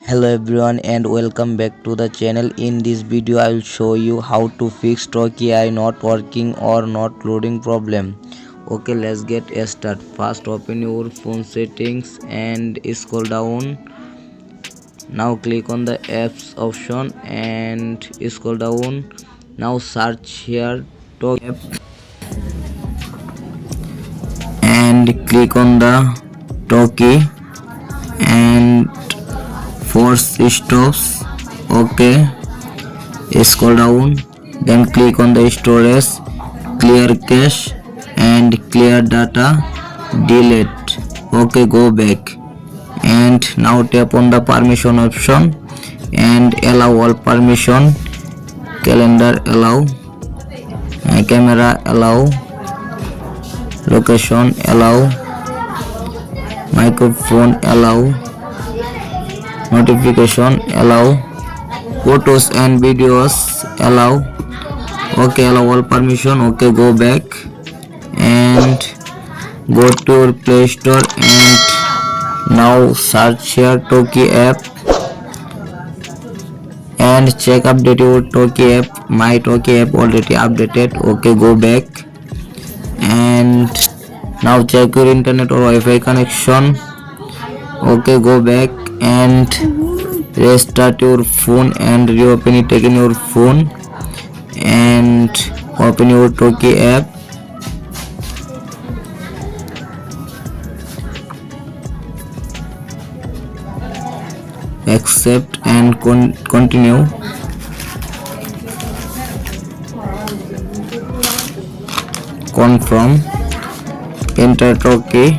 Hello everyone and welcome back to the channel. In this video I will show you how to fix Talkie AI not working or not loading problem. Okay, let's get started. First open your phone settings and scroll down. Now click on the apps option and scroll down. Now search here Talkie app and click on the Talkie and force stops. Okay, scroll down, then click on the storage, clear cache and clear data, delete. Okay, go back and now tap on the permission option and allow all permission, calendar allow, camera allow, location allow, microphone allow, notification allow, photos and videos allow. Okay, allow all permission. Okay, go back and go to your Play Store and now search here Talkie app and check update your Talkie app. My Talkie app already updated. Okay, go back and now check your internet or Wi-Fi connection. Okay, go back and restart your phone and reopen it again your phone and open your Talkie app. Accept and continue. Confirm. Enter Talkie.